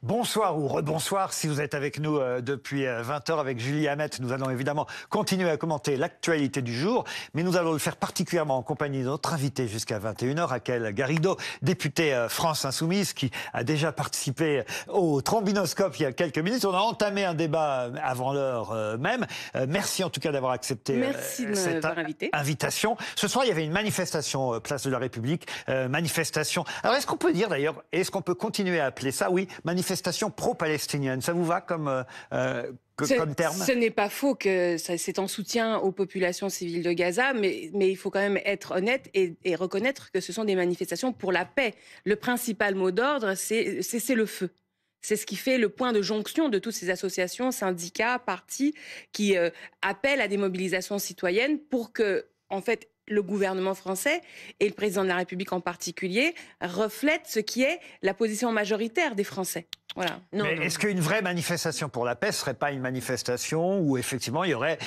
Bonsoir ou rebonsoir si vous êtes avec nous depuis 20 h avec Julie Hamet. Nous allons évidemment continuer à commenter l'actualité du jour, mais nous allons le faire particulièrement en compagnie de notre invité jusqu'à 21 h, Raquel Garrido, députée France Insoumise, qui a déjà participé au Trombinoscope il y a quelques minutes. On a entamé un débat avant l'heure même. Merci en tout cas d'avoir accepté cette invitation. Ce soir, il y avait une manifestation place de la République, manifestation. Alors est-ce qu'on peut dire d'ailleurs, est-ce qu'on peut continuer à appeler ça, oui, manifestation pro-palestinienne, ça vous va comme terme? Ce n'est pas faux que c'est en soutien aux populations civiles de Gaza, mais il faut quand même être honnête et reconnaître que ce sont des manifestations pour la paix. Le principal mot d'ordre, c'est cesser le feu. C'est ce qui fait le point de jonction de toutes ces associations, syndicats, partis qui appellent à des mobilisations citoyennes pour que, en fait, le gouvernement français et le président de la République en particulier reflètent ce qui est la position majoritaire des Français. Voilà. Mais est-ce qu'une vraie manifestation pour la paix ne serait pas une manifestation où effectivement il y aurait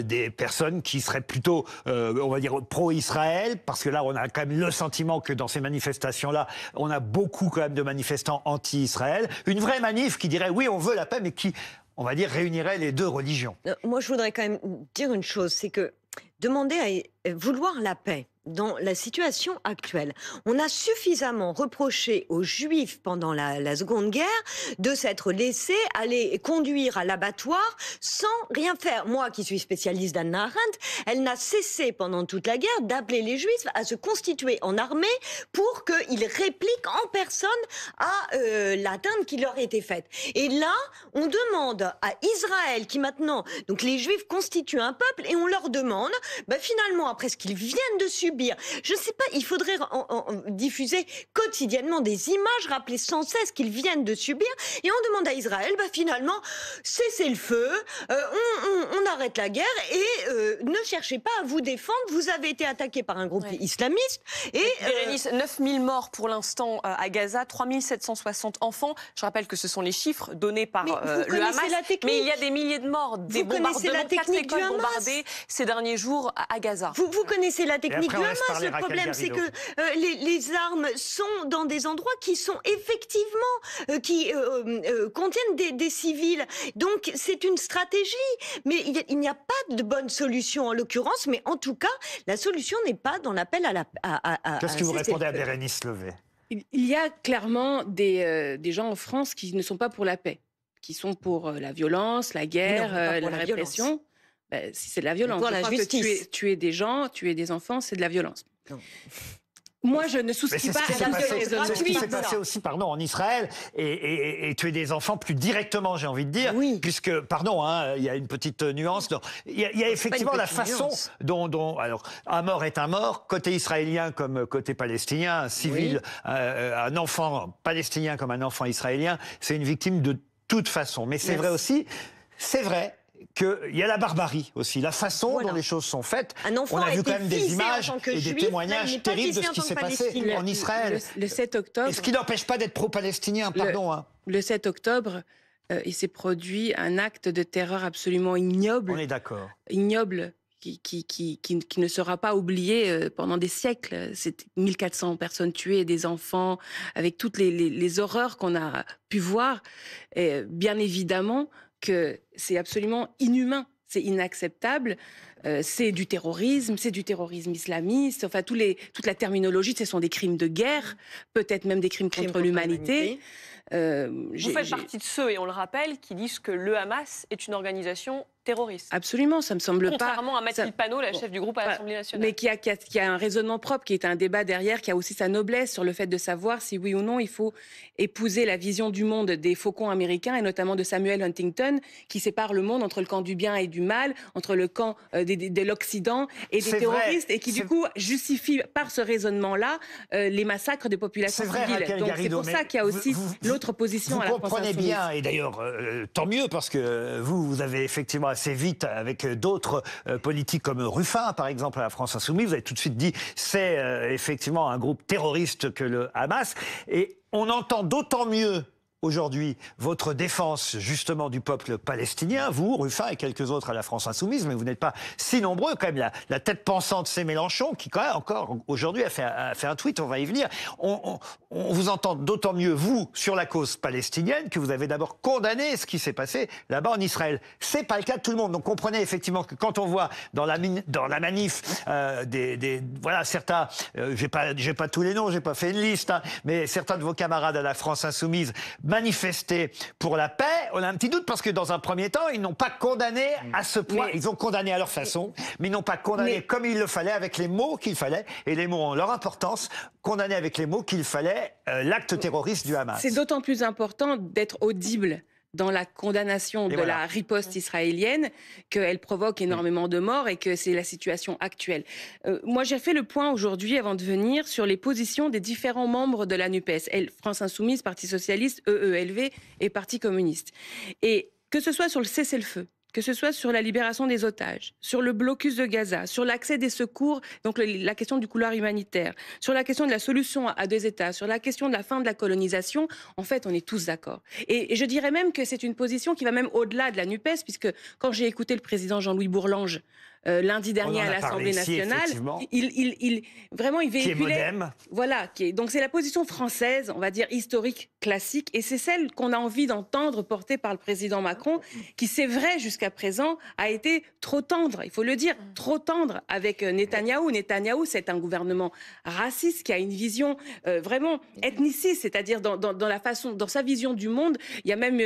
des personnes qui seraient plutôt, on va dire, pro-Israël? Parce que là, on a quand même le sentiment que dans ces manifestations-là, on a beaucoup quand même de manifestants anti-Israël. Une vraie manif qui dirait oui, on veut la paix, mais qui, on va dire, réunirait les deux religions. Moi, je voudrais quand même dire une chose, c'est que demander à vouloir la paix dans la situation actuelle. On a suffisamment reproché aux Juifs pendant la Seconde Guerre de s'être laissés aller conduire à l'abattoir sans rien faire. Moi, qui suis spécialiste d'Hannah Arendt, elle n'a cessé pendant toute la guerre d'appeler les Juifs à se constituer en armée pour qu'ils répliquent en personne à l'atteinte qui leur était faite. Et là, on demande à Israël, qui maintenant, donc les Juifs constituent un peuple, et on leur demande, finalement, après ce qu'ils viennent de subir, je ne sais pas, il faudrait diffuser quotidiennement des images, rappeler sans cesse qu'ils viennent de subir, et on demande à Israël, finalement, cessez le feu, on arrête la guerre, et ne cherchez pas à vous défendre, vous avez été attaqué par un groupe islamiste. Et Bérénice, 9000 morts pour l'instant à Gaza, 3760 enfants. Je rappelle que ce sont les chiffres donnés par le Hamas. Mais il y a des milliers de morts, des bombardements, 4 écoles bombardées ces derniers jours à Gaza. Vous connaissez la technique du Hamas. Le problème, c'est que les armes sont dans des endroits qui sont effectivement, qui contiennent des civils. Donc, c'est une stratégie. Mais il n'y a pas de bonne solution en l'occurrence. Mais en tout cas, la solution n'est pas dans l'appel à la... Qu'est-ce que vous répondez à Bérénice Levé? Il y a clairement des gens en France qui ne sont pas pour la paix, qui sont pour la violence, la guerre, la répression. Si c'est de la violence, je crois que tuer des gens, tuer des enfants, c'est de la violence. Non. Moi, je ne souscris pas à la raisonnement. C'est ce qui s'est passé aussi, en Israël, et tuer des enfants plus directement, j'ai envie de dire, puisque, il y a une petite nuance. Il y a effectivement la façon dont, alors, un mort est un mort, côté israélien comme côté palestinien, un civil, un enfant palestinien comme un enfant israélien, c'est une victime de toute façon. Mais c'est vrai aussi, qu'il y a la barbarie aussi, la façon dont les choses sont faites. On a vu quand même des images et des témoignages terribles de ce qui s'est passé en Israël. Le 7 octobre... Et ce qui n'empêche pas d'être pro-palestinien, Le 7 octobre, il s'est produit un acte de terreur absolument ignoble. On est d'accord. Ignoble, qui ne sera pas oublié pendant des siècles. C'est 1400 personnes tuées, des enfants, avec toutes les horreurs qu'on a pu voir. Et bien évidemment que c'est absolument inhumain, c'est inacceptable, c'est du terrorisme islamiste, enfin toute la terminologie, ce sont des crimes de guerre, peut-être même des crimes contre l'humanité. Vous faites partie de ceux, et on le rappelle, qui disent que le Hamas est une organisation terroriste. Absolument, ça me semble Contrairement à Mathilde Panot, la chef du groupe à l'Assemblée nationale. Mais qui a un raisonnement propre, qui est un débat derrière, qui a aussi sa noblesse sur le fait de savoir si oui ou non il faut épouser la vision du monde des faucons américains, et notamment de Samuel Huntington, qui sépare le monde entre le camp du bien et du mal, entre le camp de l'Occident et des terroristes, et qui du coup justifie par ce raisonnement-là les massacres des populations civiles. Donc c'est pour ça qu'il y a aussi l'autre position à la France insoumise. Vous comprenez bien, et d'ailleurs tant mieux, parce que vous avez effectivement assez vite, avec d'autres politiques comme Ruffin, par exemple, à la France Insoumise, vous avez tout de suite dit c'est effectivement un groupe terroriste que le Hamas. Et on entend d'autant mieux aujourd'hui votre défense justement du peuple palestinien, vous, Ruffin et quelques autres à la France Insoumise, mais vous n'êtes pas si nombreux, quand même la tête pensante c'est Mélenchon qui quand même encore aujourd'hui a fait un tweet, on va y venir. On vous entend d'autant mieux, vous, sur la cause palestinienne, que vous avez d'abord condamné ce qui s'est passé là-bas en Israël. C'est pas le cas de tout le monde, donc comprenez effectivement que quand on voit dans la manif voilà, certains, j'ai pas tous les noms, j'ai pas fait une liste, hein, mais certains de vos camarades à la France Insoumise manifester pour la paix, on a un petit doute parce que dans un premier temps, ils n'ont pas condamné à ce point. Ils ont condamné à leur façon, mais ils n'ont pas condamné comme il le fallait, avec les mots qu'il fallait, et les mots ont leur importance, condamné avec les mots qu'il fallait l'acte terroriste du Hamas. C'est d'autant plus important d'être audible dans la condamnation de la riposte israélienne, qu'elle provoque énormément de morts et que c'est la situation actuelle. Moi, j'ai fait le point aujourd'hui, avant de venir, sur les positions des différents membres de la NUPES, France Insoumise, Parti Socialiste, EELV et Parti Communiste. Et que ce soit sur le cessez-le-feu, que ce soit sur la libération des otages, sur le blocus de Gaza, sur l'accès des secours, donc la question du couloir humanitaire, sur la question de la solution à 2 États, sur la question de la fin de la colonisation, en fait, on est tous d'accord. Et je dirais même que c'est une position qui va même au-delà de la NUPES, puisque quand j'ai écouté le président Jean-Louis Bourlange, lundi dernier à l'Assemblée nationale, il véhiculait, donc c'est la position française, on va dire historique, classique, et c'est celle qu'on a envie d'entendre portée par le président Macron, qui c'est vrai jusqu'à présent a été trop tendre, il faut le dire, trop tendre avec Netanyahou. Netanyahou, c'est un gouvernement raciste qui a une vision vraiment ethniciste, c'est-à-dire dans sa vision du monde, il y a même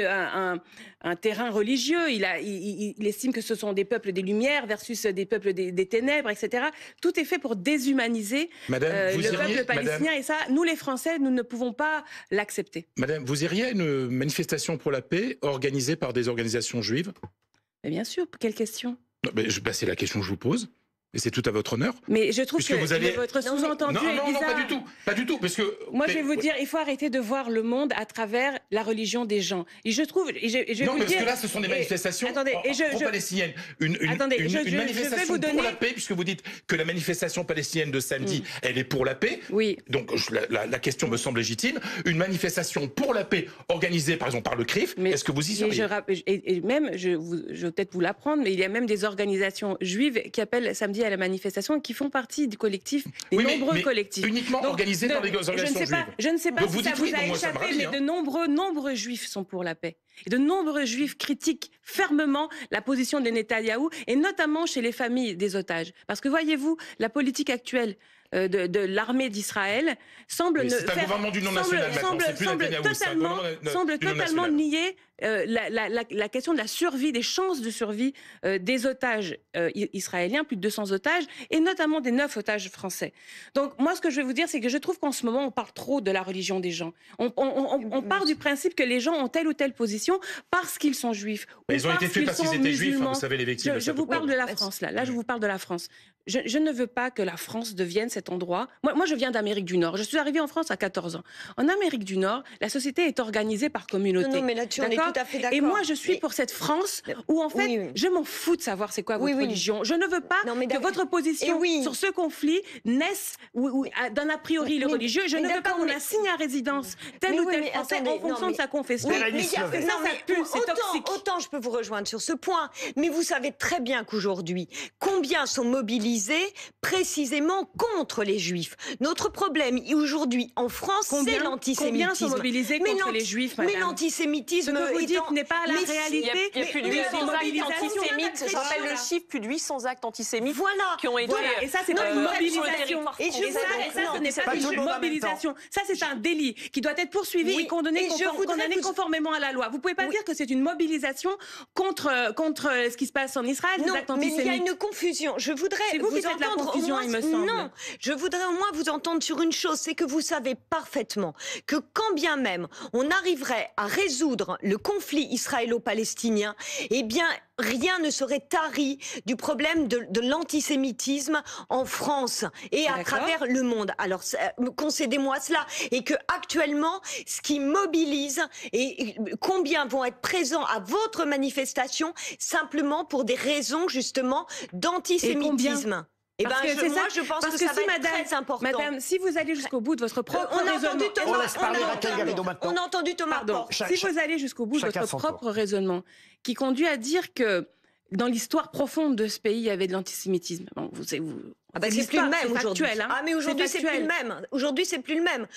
un terrain religieux. Il estime que ce sont des peuples des Lumières versus des peuples des ténèbres, etc. Tout est fait pour déshumaniser le peuple palestinien. Et ça, nous les Français, nous ne pouvons pas l'accepter. Madame, vous iriez à une manifestation pour la paix organisée par des organisations juives? Mais bien sûr, quelle question? C'est la question que je vous pose. Et c'est tout à votre honneur. Mais je trouve que votre sous-entendu est bizarre. Non, pas du tout. Pas du tout, parce que... Moi, je vais vous dire, il faut arrêter de voir le monde à travers la religion des gens. Et je trouve... parce que là, ce sont des manifestations pro-palestiniennes. Une manifestation pour la paix, puisque vous dites que la manifestation palestinienne de samedi, elle est pour la paix. Oui. Donc, la question me semble légitime. Une manifestation pour la paix organisée, par exemple, par le CRIF, est-ce que vous y seriez? Et même, je vais peut-être vous l'apprendre, mais il y a même des organisations juives qui appellent samedi à la manifestation, qui font partie du collectif, des nombreux collectifs. Uniquement organisés par les organisations juives. Je ne sais pas si ça vous a échappé, mais de nombreux juifs sont pour la paix. Et de nombreux juifs critiquent fermement la position de Netanyahou, et notamment chez les familles des otages. Parce que voyez-vous, la politique actuelle de l'armée d'Israël semble totalement nier la question de la survie, des chances de survie des otages israéliens, plus de 200 otages, et notamment des 9 otages français. Donc moi, ce que je vais vous dire, c'est que je trouve qu'en ce moment, on parle trop de la religion des gens. On part du principe que les gens ont telle ou telle position parce qu'ils sont juifs. Ils ont été tués parce qu'ils étaient juifs, vous savez, les victimes. Je vous parle de la France, là. Là, je vous parle de la France. Je ne veux pas que la France devienne cet endroit. Moi, je viens d'Amérique du Nord. Je suis arrivée en France à 14 ans. En Amérique du Nord, la société est organisée par communauté. Non, mais là-dessus, on est tout à fait d'accord. Et moi, je suis pour cette France où, en fait, je m'en fous de savoir c'est quoi votre religion. Je ne veux pas que votre position sur ce conflit naisse d'un a priori le religieux. Je ne veux pas qu'on assigne à résidence tel ou tel Français en fonction de sa confession. C'est toxique. Autant je peux vous rejoindre sur ce point, mais vous savez très bien qu'aujourd'hui, combien sont mobilisés précisément contre les Juifs. Notre problème aujourd'hui en France, c'est l'antisémitisme. Combien sont mobilisés contre les Juifs, madame? Mais l'antisémitisme... Ce que vous dites n'est pas la réalité. Il y a plus de 800 actes antisémites. Je rappelle le chiffre, plus de 800 actes antisémites qui ont été... Et ça, c'est pas une mobilisation. Et ça, ce n'est pas une mobilisation. Ça, c'est un délit qui doit être poursuivi et condamné conformément à la loi. Vous ne pouvez pas dire que c'est une mobilisation contre ce qui se passe en Israël, des actes antisémites. Mais il y a une confusion. Je voudrais vous entendre au moins, non, je voudrais au moins vous entendre sur une chose, c'est que vous savez parfaitement que quand bien même on arriverait à résoudre le conflit israélo-palestinien, eh bien rien ne serait tari du problème de l'antisémitisme en France et à travers le monde. Alors concédez-moi cela, et que actuellement ce qui mobilise et combien vont être présents à votre manifestation simplement pour des raisons justement d'antisémitisme. moi, je pense que ça va être très important. Madame, si vous allez jusqu'au bout de votre propre raisonnement... On laisse parler Raquel Garrido maintenant. On a entendu Thomas. Pardon. Si vous allez jusqu'au bout de votre propre raisonnement, qui conduit à dire que dans l'histoire profonde de ce pays, il y avait de l'antisémitisme. Bon, c'est plus le même aujourd'hui. Mais aujourd'hui, c'est plus le même. Aujourd'hui, c'est plus le même.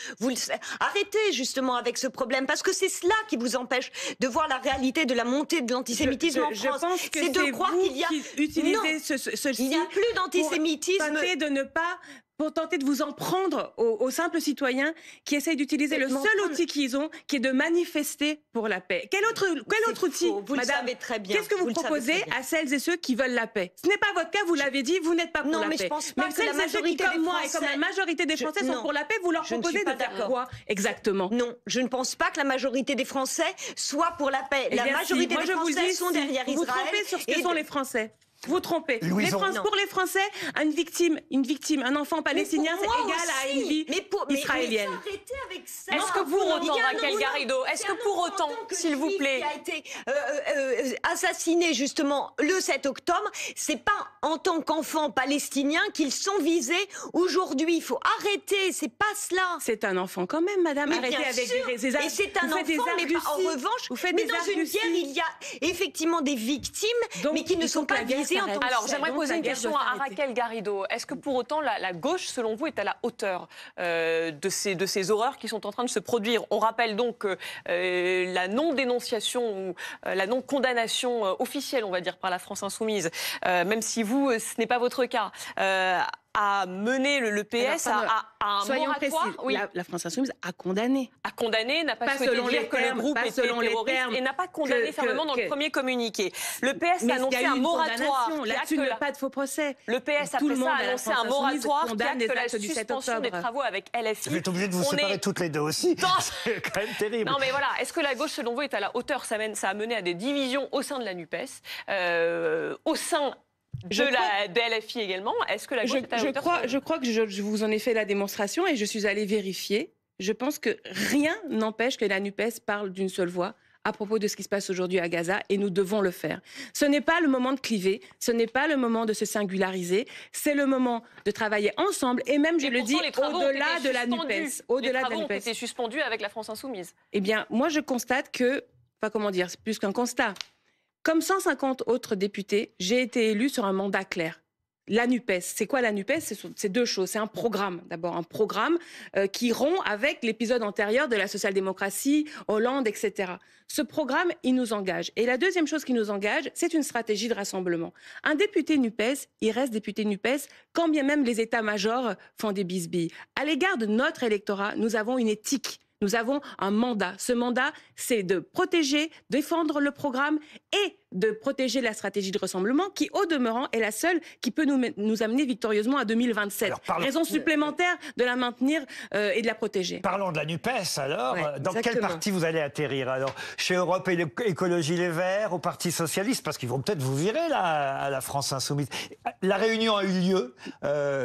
Arrêtez justement avec ce problème, parce que c'est cela qui vous empêche de voir la réalité de la montée de l'antisémitisme en France. Je pense que c'est de croire qu'il y a... il n'y a plus d'antisémitisme. Pour tenter de vous en prendre aux simples citoyens qui essayent d'utiliser le seul outil qu'ils ont, qui est de manifester pour la paix. Quel autre outil, vous madame, le savez très bien. Qu'est-ce que vous proposez à celles et ceux qui veulent la paix? Ce n'est pas votre cas, vous l'avez dit, vous n'êtes pas pour la paix. Non, mais je pense pas que la majorité comme moi et comme la majorité des Français sont pour la paix, vous leur proposez de faire quoi exactement? Non, je ne pense pas que la majorité des Français soit pour la paix. La majorité des Français sont derrière Israël. Vous trompez sur ce que sont les Français. Vous trompez. Pour les Français, une victime, un enfant palestinien, c'est égal à une vie israélienne. Est-ce que pour autant, Raquel Garrido, est-ce que pour autant, s'il vous plaît, qui a été assassiné justement le 7 octobre, c'est pas en tant qu'enfant palestinien qu'ils sont visés aujourd'hui. Il faut arrêter, c'est pas cela. C'est un enfant quand même, madame. Arrêtez avec des et c'est un enfant, mais en revanche, dans une guerre, il y a effectivement des victimes, mais qui ne sont pas visées. Alors, j'aimerais poser une question à Raquel Garrido. Est-ce que pour autant la gauche, selon vous, est à la hauteur de ces horreurs qui sont en train de se produire? On rappelle donc que la non-dénonciation ou la non-condamnation officielle, on va dire, par la France Insoumise, même si vous, ce n'est pas votre cas, a mené le PS à un moratoire. Oui. La France Insoumise a condamné. A condamné, n'a pas souhaité dire que le groupe était terroriste et n'a pas condamné fermement dans le premier communiqué. Le PS a annoncé un moratoire. Là-dessus, il n'y a pas de faux procès. Le PS, après ça, a annoncé un moratoire qui acte la suspension des travaux avec LFI. Vous êtes obligés de vous séparer toutes les deux aussi. C'est quand même terrible. Non, mais voilà. Est-ce que la gauche, selon vous, est à la hauteur? Ça a mené à des divisions au sein de la NUPES, au sein de la LFI également. Est-ce que la gauche est à la hauteur? Je crois que je vous en ai fait la démonstration et je suis allée vérifier. Je pense que rien n'empêche que la NUPES parle d'une seule voix à propos de ce qui se passe aujourd'hui à Gaza, et nous devons le faire. Ce n'est pas le moment de cliver, ce n'est pas le moment de se singulariser, c'est le moment de travailler ensemble, et même, je le dis, au-delà de la NUPES. Les travaux ont été suspendus avec la France Insoumise. Eh bien, moi, je constate que, c'est plus qu'un constat. Comme 150 autres députés, j'ai été élue sur un mandat clair. La NUPES, c'est quoi la NUPES? C'est deux choses. C'est un programme, d'abord un programme qui rompt avec l'épisode antérieur de la social-démocratie, Hollande, etc. Ce programme, il nous engage. Et la deuxième chose qui nous engage, c'est une stratégie de rassemblement. Un député NUPES, il reste député NUPES, quand bien même les états-majors font des bisbilles. À l'égard de notre électorat, nous avons une éthique. Nous avons un mandat. Ce mandat, c'est de protéger, défendre le programme et de protéger la stratégie de rassemblement qui, au demeurant, est la seule qui peut nous amener victorieusement à 2027. Raison supplémentaire de la maintenir et de la protéger. Parlons de la NUPES, alors. Dans exactement. quel parti vous allez atterrir, alors? Chez Europe Écologie Les Verts, au Parti Socialiste? Parce qu'ils vont peut-être vous virer, là, à la France Insoumise. La réunion a eu lieu.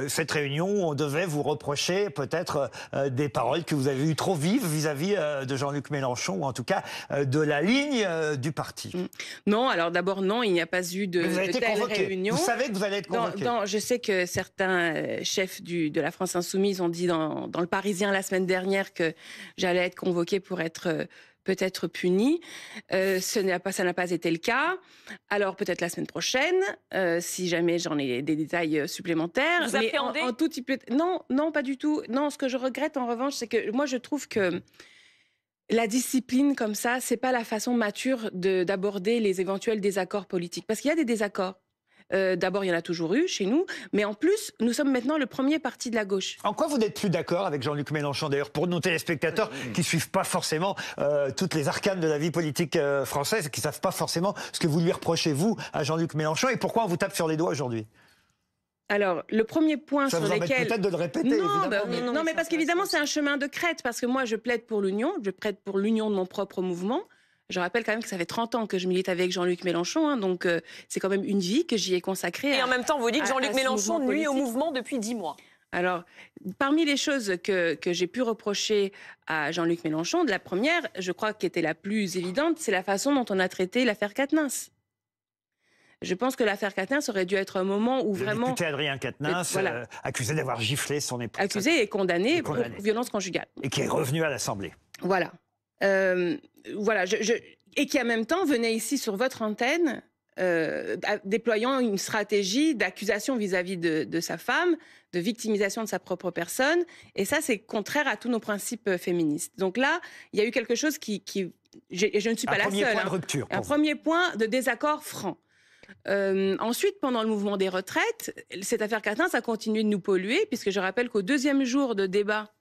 Cette réunion, on devait vous reprocher peut-être des paroles que vous avez eues trop vives vis-à-vis de Jean-Luc Mélenchon, ou en tout cas de la ligne du parti. Non, alors d'abord, non, il n'y a pas eu de telle réunion. Vous savez que vous allez être convoqué. Je sais que certains chefs de la France Insoumise ont dit dans le Parisien la semaine dernière que j'allais être convoquée pour être peut-être puni. Ça n'a pas été le cas. Alors peut-être la semaine prochaine, si jamais j'en ai des détails supplémentaires. Vous appréhendez ? Non, pas du tout. Non, ce que je regrette en revanche, c'est que moi je trouve que la discipline comme ça, c'est pas la façon mature d'aborder les éventuels désaccords politiques. Parce qu'il y a des désaccords. D'abord, il y en a toujours eu chez nous, mais en plus, nous sommes maintenant le premier parti de la gauche. En quoi vous n'êtes plus d'accord avec Jean-Luc Mélenchon, d'ailleurs, pour nos téléspectateurs qui ne suivent pas forcément toutes les arcanes de la vie politique française, qui ne savent pas forcément ce que vous lui reprochez, vous, à Jean-Luc Mélenchon, et pourquoi on vous tape sur les doigts aujourd'hui? Alors, le premier point ça sur lequel... Ça vous peut-être de le répéter, non, mais parce qu'évidemment, c'est un chemin de crête, parce que moi, je plaide pour l'union, je plaide pour l'union de mon propre mouvement. Je rappelle quand même que ça fait 30 ans que je milite avec Jean-Luc Mélenchon, hein, donc c'est quand même une vie que j'y ai consacrée. Et en même temps, vous dites que Jean-Luc Mélenchon nuit au mouvement depuis 10 mois. Alors, parmi les choses que j'ai pu reprocher à Jean-Luc Mélenchon, la première, je crois, qui était la plus évidente, c'est la façon dont on a traité l'affaire Quatennens. Je pense que l'affaire Quatennens aurait dû être un moment où vraiment... Le député Adrien Quatennens, accusé d'avoir giflé son épouse. Accusé et condamné pour violence conjugale. Et qui est revenu à l'Assemblée. Voilà. Et qui en même temps venait ici sur votre antenne, déployant une stratégie d'accusation vis-à-vis de sa femme, de victimisation de sa propre personne. Et ça, c'est contraire à tous nos principes féministes. Donc là, il y a eu quelque chose qui je ne suis pas la seule. Un premier point de rupture. Un premier point de désaccord franc. Ensuite, pendant le mouvement des retraites, cette affaire Quatennens a continué de nous polluer, puisque je rappelle qu'au deuxième jour de débat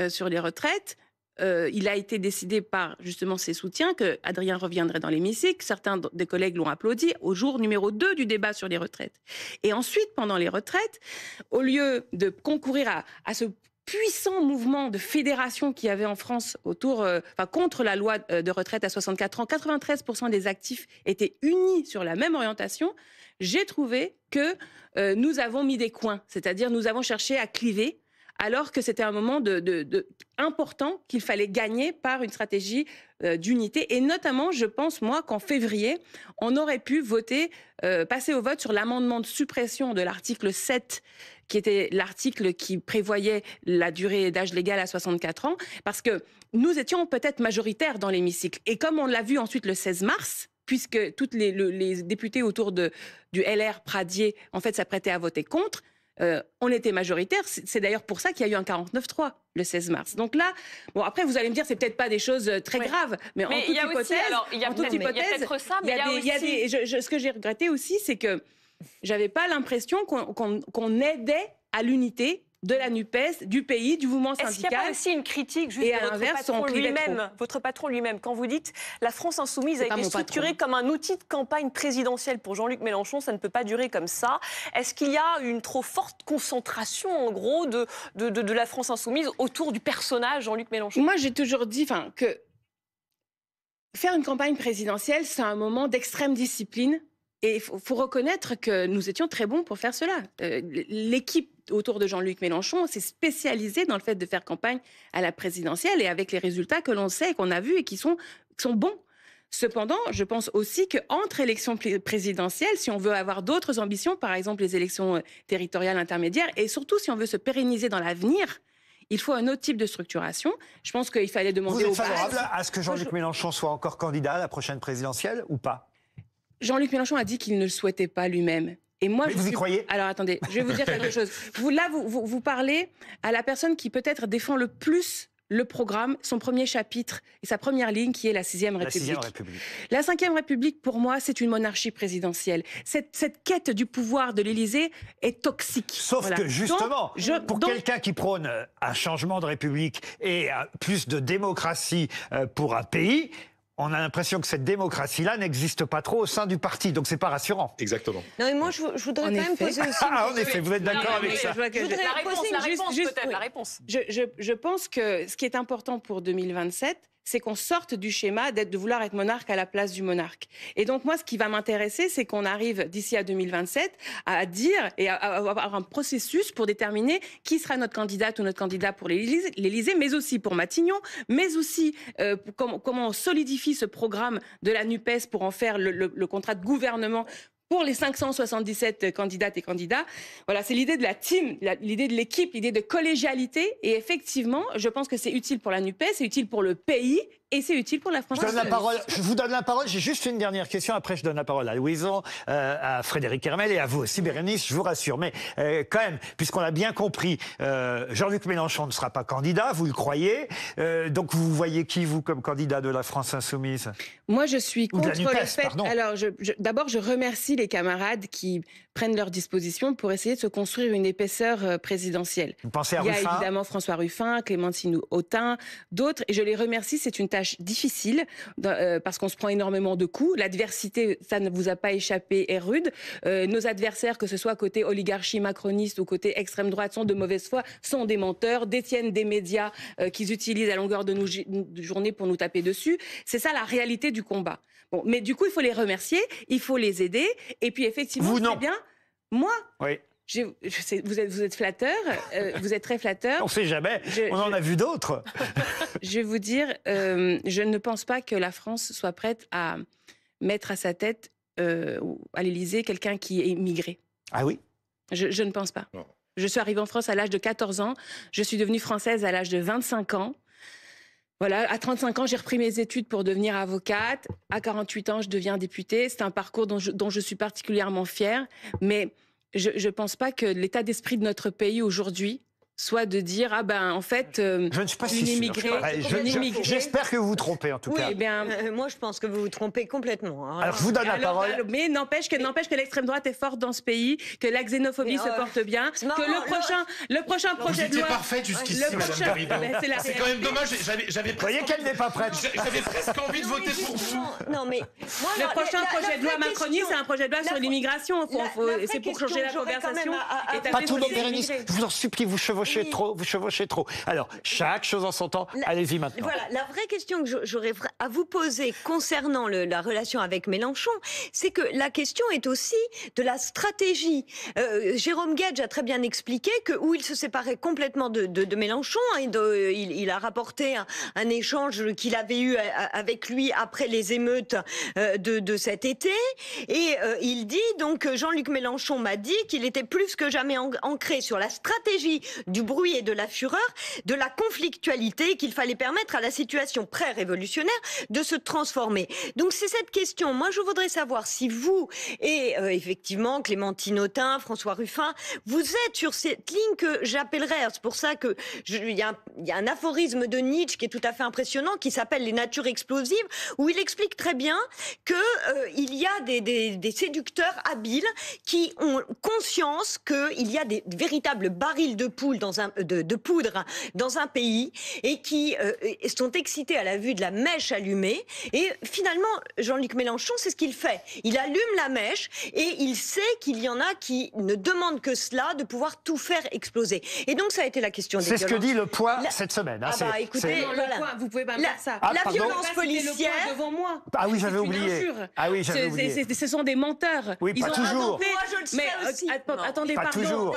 sur les retraites, il a été décidé par justement ses soutiens que Adrien reviendrait dans l'hémicycle. Certains des collègues l'ont applaudi au jour numéro 2 du débat sur les retraites. Et ensuite, pendant les retraites, au lieu de concourir à ce puissant mouvement de fédération qu'il y avait en France contre la loi de retraite à 64 ans, 93% des actifs étaient unis sur la même orientation. J'ai trouvé que nous avons mis des coins, c'est-à-dire nous avons cherché à cliver, alors que c'était un moment important qu'il fallait gagner par une stratégie d'unité. Et notamment, je pense, moi, qu'en février, on aurait pu passer au vote sur l'amendement de suppression de l'article 7, qui était l'article qui prévoyait la durée d'âge légal à 64 ans, parce que nous étions peut-être majoritaires dans l'hémicycle. Et comme on l'a vu ensuite le 16 mars, puisque tous les députés autour du LR Pradier, en fait, s'apprêtaient à voter contre, on était majoritaire. C'est d'ailleurs pour ça qu'il y a eu un 49-3 le 16 mars. Donc là, bon, après, vous allez me dire, c'est peut-être pas des choses très graves, mais en toute hypothèse, ce que j'ai regretté aussi, c'est que j'avais pas l'impression qu'on aidait à l'unité de la NUPES, du pays, du mouvement syndical. Est-ce qu'il n'y a pas aussi une critique juste de votre patron lui-même, quand vous dites la France insoumise a été structurée comme un outil de campagne présidentielle pour Jean-Luc Mélenchon, ça ne peut pas durer comme ça. Est-ce qu'il y a une trop forte concentration, en gros, de la France insoumise autour du personnage Jean-Luc Mélenchon? Moi, j'ai toujours dit que faire une campagne présidentielle, c'est un moment d'extrême discipline. Et il faut reconnaître que nous étions très bons pour faire cela. L'équipe autour de Jean-Luc Mélenchon s'est spécialisée dans le fait de faire campagne à la présidentielle et avec les résultats que l'on sait et qu'on a vus et qui sont bons. Cependant, je pense aussi qu'entre élections présidentielles, si on veut avoir d'autres ambitions, par exemple les élections territoriales intermédiaires, et surtout si on veut se pérenniser dans l'avenir, il faut un autre type de structuration. Je pense qu'il fallait demander aux bases... Vous êtes favorable à ce que Jean-Luc Mélenchon soit encore candidat à la prochaine présidentielle ou pas? Jean-Luc Mélenchon a dit qu'il ne le souhaitait pas lui-même. Et moi, vous y croyez? Alors attendez, je vais vous dire quelque chose. Vous parlez à la personne qui peut-être défend le plus le programme, son premier chapitre et sa première ligne qui est la 6e République. La 5e République, pour moi, c'est une monarchie présidentielle. Cette quête du pouvoir de l'Élysée est toxique. Sauf que justement, pour quelqu'un qui prône un changement de République et plus de démocratie pour un pays... On a l'impression que cette démocratie-là n'existe pas trop au sein du parti, donc c'est pas rassurant. Exactement. Non, mais moi, je voudrais quand même poser aussi... en effet, vous êtes d'accord avec ça? La réponse. Je pense que ce qui est important pour 2027, c'est qu'on sorte du schéma de vouloir être monarque à la place du monarque. Et donc moi, ce qui va m'intéresser, c'est qu'on arrive d'ici à 2027 à dire et à avoir un processus pour déterminer qui sera notre candidate ou notre candidat pour l'Élysée, mais aussi pour Matignon, mais aussi comment on solidifie ce programme de la NUPES pour en faire le contrat de gouvernement pour les 577 candidates et candidats. Voilà, c'est l'idée de la team, l'idée de l'équipe, l'idée de collégialité. Et effectivement, je pense que c'est utile pour la NUPES, c'est utile pour le pays et c'est utile pour la France. Je vous donne la parole. J'ai juste une dernière question. Après, je donne la parole à Louison, à Frédéric Hermel et à vous aussi, Bérénice, je vous rassure. Mais quand même, puisqu'on l'a bien compris, Jean-Luc Mélenchon ne sera pas candidat, vous le croyez. Donc, vous voyez qui, vous, comme candidat de la France insoumise? Moi, je suis contre le fait... Alors, d'abord, je remercie les camarades qui prennent leurs dispositions pour essayer de se construire une épaisseur présidentielle. Vous pensez à Ruffin? Il y a évidemment François Ruffin, Clémentine Autain, d'autres, et je les remercie. C'est une tâche difficile parce qu'on se prend énormément de coups. L'adversité, ça ne vous a pas échappé, est rude. Nos adversaires, que ce soit côté oligarchie macroniste ou côté extrême droite, sont de mauvaise foi, sont des menteurs, détiennent des médias qu'ils utilisent à longueur de journée pour nous taper dessus. C'est ça la réalité du combat. Bon, mais du coup, il faut les remercier, il faut les aider, et puis effectivement, c'est bien. Moi, oui. Vous êtes flatteur, vous êtes très flatteur. On ne sait jamais, on en a vu d'autres. Je vais vous dire, je ne pense pas que la France soit prête à mettre à sa tête à l'Élysée quelqu'un qui est immigré. Ah oui? Je ne pense pas. Non. Je suis arrivée en France à l'âge de 14 ans. Je suis devenue française à l'âge de 25 ans. Voilà, à 35 ans, j'ai repris mes études pour devenir avocate. À 48 ans, je deviens députée. C'est un parcours dont je suis particulièrement fière. Mais je ne pense pas que l'état d'esprit de notre pays aujourd'hui soit de dire en fait je ne suis pas si sûr. J'espère que vous vous trompez en tout cas. Eh bien, moi je pense que vous vous trompez complètement. Alors je vous donne la parole. Mais n'empêche que l'extrême droite est forte dans ce pays, que la xénophobie se porte bien, que le prochain projet de loi. Vous étiez parfaite jusqu'ici, Madame Garrido. C'est quand même dommage. Vous voyez qu'elle n'est pas prête. J'avais presque envie de voter pour vous. Non mais le prochain projet de loi Macronie, c'est un projet de loi sur l'immigration. C'est pour changer la conversation. Pas tout le monde, Bérénice. Je vous en supplie, vous chevauchez trop. Alors, chaque chose en son temps, allez-y maintenant. Voilà, la vraie question que j'aurais à vous poser concernant la relation avec Mélenchon, c'est que la question est aussi de la stratégie. Jérôme Guedj a très bien expliqué où il se séparait complètement de Mélenchon. Il a rapporté un échange qu'il avait eu avec lui après les émeutes de cet été. Et il dit donc Jean-Luc Mélenchon m'a dit qu'il était plus que jamais ancré sur la stratégie du bruit et de la fureur, de la conflictualité, qu'il fallait permettre à la situation pré-révolutionnaire de se transformer. Donc c'est cette question. Moi, je voudrais savoir si vous et effectivement Clémentine Autain, François Ruffin, vous êtes sur cette ligne que j'appellerais, c'est pour ça que il y a un aphorisme de Nietzsche qui est tout à fait impressionnant, qui s'appelle Les natures explosives, où il explique très bien que il y a des séducteurs habiles qui ont conscience qu'il y a des véritables barils de poudre dans un pays et qui sont excités à la vue de la mèche allumée. Et finalement, Jean-Luc Mélenchon, c'est ce qu'il fait. Il allume la mèche et il sait qu'il y en a qui ne demandent que cela, de pouvoir tout faire exploser. Et donc, ça a été la question des violences. C'est ce que dit Le Point cette semaine. Écoutez, Le Point, vous pouvez pas me dire ça. La violence policière... devant moi. Ah oui, j'avais oublié. Ce sont des menteurs. Oui, pas toujours. Moi, je le sais aussi. Attendez, pardon.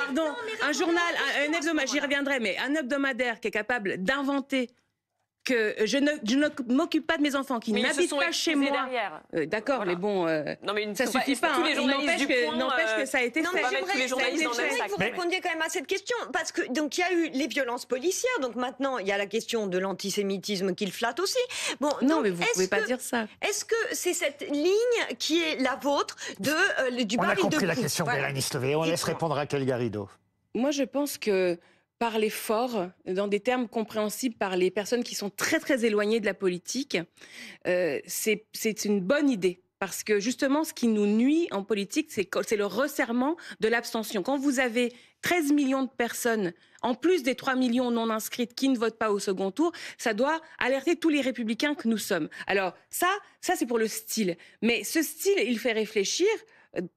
Un journal, un hebdomadaire, j'y reviendrai, mais un hebdomadaire qui est capable d'inventer que je ne m'occupe pas de mes enfants, qui n'habitent pas chez moi. D'accord, voilà. Mais bon, ça suffit pas. N'empêche que ça a été fait. J'aimerais que vous répondiez quand même à cette question, parce que donc il y a eu les violences policières, donc maintenant il y a la question de l'antisémitisme qu'il flatte aussi. Bon, non, mais vous ne pouvez pas dire ça. Est-ce que c'est cette ligne qui est la vôtre du baril de poudre? On a compris la question, Bérénice Levé. On laisse répondre Raquel Garrido. Moi, je pense que parler fort, dans des termes compréhensibles par les personnes qui sont très très éloignées de la politique, c'est une bonne idée. Parce que justement, ce qui nous nuit en politique, c'est le resserrement de l'abstention. Quand vous avez 13 millions de personnes, en plus des 3 millions non inscrites qui ne votent pas au second tour, ça doit alerter tous les républicains que nous sommes. Alors ça c'est pour le style. Mais ce style, il fait réfléchir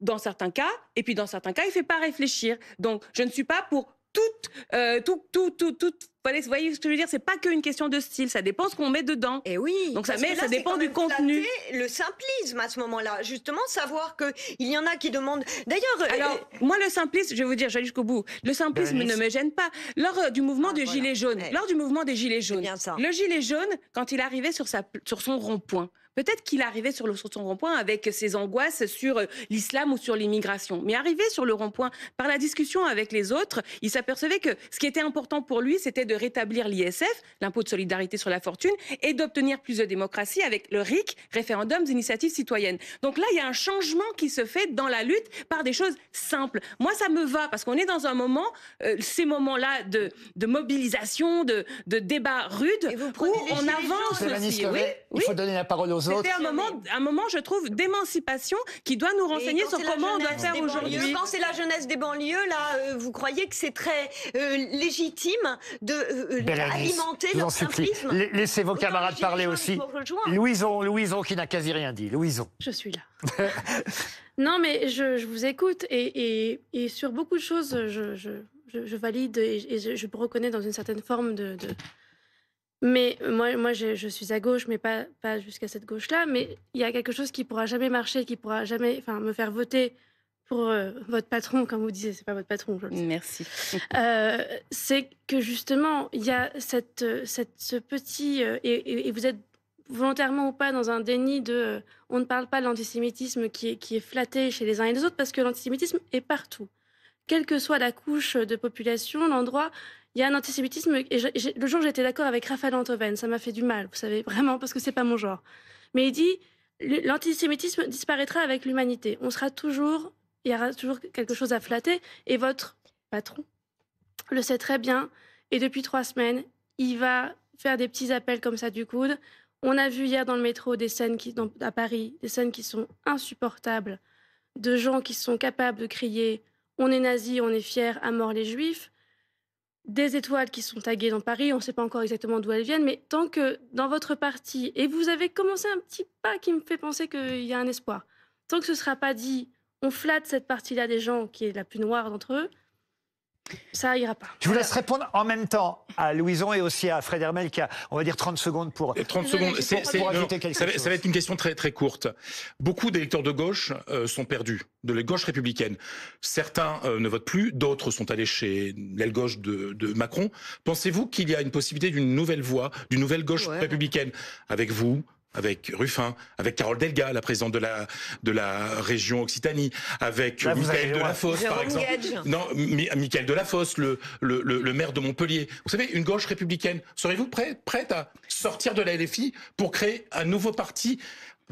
dans certains cas, et puis dans certains cas, il ne fait pas réfléchir. Donc je ne suis pas pour tout. Vous voyez ce que je veux dire? C'est pas qu'une question de style, ça dépend ce qu'on met dedans. Et oui. Donc ça dépend du contenu. Le simplisme à ce moment-là, justement, savoir que il y en a qui demandent. D'ailleurs, alors moi le simplisme, je vais vous dire, j'allais jusqu'au bout. Le simplisme ne me gêne pas. Lors du mouvement des Gilets jaunes, le gilet jaune, quand il arrivait sur son rond-point. Peut-être qu'il arrivait sur son rond-point avec ses angoisses sur l'islam ou sur l'immigration. Mais arrivé sur le rond-point, par la discussion avec les autres, il s'apercevait que ce qui était important pour lui, c'était de rétablir l'ISF, l'impôt de solidarité sur la fortune, et d'obtenir plus de démocratie avec le RIC, référendum d'initiative citoyenne. Donc là, il y a un changement qui se fait dans la lutte par des choses simples. Moi, ça me va, parce qu'on est dans un moment, ces moments-là de mobilisation, de débat rude, où on avance aussi. Il faut donner la parole aux autres. C'était un moment, je trouve, d'émancipation qui doit nous renseigner sur comment on doit faire aujourd'hui. Quand c'est la jeunesse des banlieues, là, vous croyez que c'est très légitime d'alimenter leur simplisme? Laissez vos camarades parler aussi. Louison qui n'a quasi rien dit. Louison. Je suis là. Non, mais je vous écoute et sur beaucoup de choses, je valide et je me reconnais dans une certaine forme de... Mais moi je suis à gauche, mais pas jusqu'à cette gauche-là. Mais il y a quelque chose qui pourra jamais marcher, qui pourra jamais me faire voter pour votre patron, comme vous disiez. C'est pas votre patron, je le sais. Merci. C'est que justement, il y a ce petit... et vous êtes volontairement ou pas dans un déni de... on ne parle pas de l'antisémitisme qui est flatté chez les uns et les autres, parce que l'antisémitisme est partout. Quelle que soit la couche de population, l'endroit, il y a un antisémitisme. Et le jour, j'étais d'accord avec Raphaël Enthoven, ça m'a fait du mal, vous savez, vraiment, parce que c'est pas mon genre. Mais il dit, l'antisémitisme disparaîtra avec l'humanité. Il y aura toujours quelque chose à flatter, et votre patron le sait très bien, et depuis 3 semaines, il va faire des petits appels comme ça du coude. On a vu hier dans le métro des scènes à Paris, des scènes qui sont insupportables, de gens qui sont capables de crier « on est nazis, on est fiers, à mort les juifs », des étoiles qui sont taguées dans Paris, on ne sait pas encore exactement d'où elles viennent, mais tant que dans votre parti, et vous avez commencé un petit pas qui me fait penser qu'il y a un espoir, tant que ce ne sera pas dit « on flatte cette partie-là des gens qui est la plus noire d'entre eux », ça ira pas. Je vous laisse répondre en même temps à Louison et aussi à Fred Hermel qui a, on va dire, 30 secondes pour... 30 secondes, pour ajouter quelque chose. Ça va être une question très, très courte. Beaucoup d'électeurs de gauche sont perdus, de la gauche républicaine. Certains ne votent plus, d'autres sont allés chez l'aile gauche de Macron. Pensez-vous qu'il y a une possibilité d'une nouvelle voie, d'une nouvelle gauche républicaine avec vous, avec Ruffin, avec Carole Delga, la présidente de la région Occitanie, avec Michael Delafosse, par exemple. Non, Michael Delafosse, le maire de Montpellier. Vous savez, une gauche républicaine. Seriez-vous prête à sortir de la LFI pour créer un nouveau parti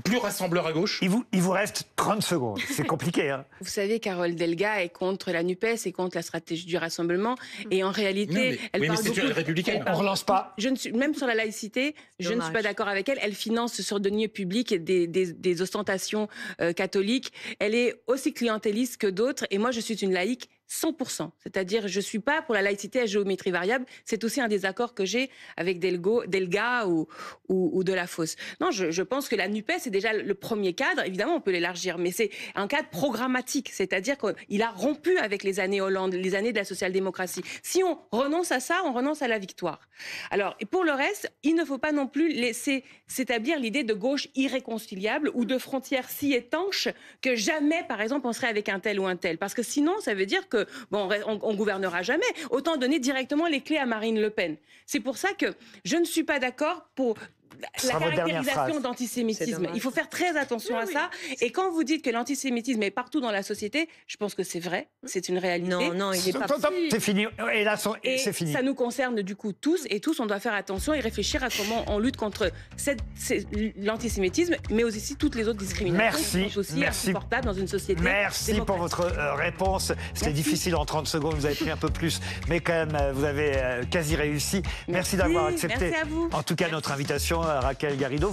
plus rassembleur à gauche? Il vous reste 30 secondes. C'est compliqué. Hein. Vous savez, Carole Delga est contre la NUPES et contre la stratégie du rassemblement. Et en réalité, elle parle beaucoup... c'est une républicaine. On ne relance pas. Même sur la laïcité, je ne suis pas d'accord avec elle. Elle finance sur deniers publics des ostentations catholiques. Elle est aussi clientéliste que d'autres. Et moi, je suis une laïque 100%. C'est-à-dire, je ne suis pas pour la laïcité à géométrie variable. C'est aussi un désaccord que j'ai avec Delga ou Delafosse. Non, je pense que la NUPES, c'est déjà le premier cadre. Évidemment, on peut l'élargir, mais c'est un cadre programmatique. C'est-à-dire qu'il a rompu avec les années Hollande, les années de la social-démocratie. Si on renonce à ça, on renonce à la victoire. Alors, et pour le reste, il ne faut pas non plus laisser s'établir l'idée de gauche irréconciliable ou de frontières si étanches que jamais, par exemple, on serait avec un tel ou un tel. Parce que sinon, ça veut dire que on gouvernera jamais. Autant donner directement les clés à Marine Le Pen. C'est pour ça que je ne suis pas d'accord pour la caractérisation d'antisémitisme. Il faut faire très attention à ça. Et quand vous dites que l'antisémitisme est partout dans la société, je pense que c'est vrai, c'est une réalité. Non, il est pas... C'est fini. Et là, c'est fini. Ça nous concerne du coup tous, et tous, on doit faire attention et réfléchir à comment on lutte contre l'antisémitisme, mais aussi toutes les autres discriminations qui sont aussi insupportables dans une société démocratique. Pour votre réponse. C'était difficile en 30 secondes, vous avez pris un peu plus, mais quand même, vous avez quasi réussi. Merci d'avoir accepté, en tout cas, notre invitation, Raquel Garrido.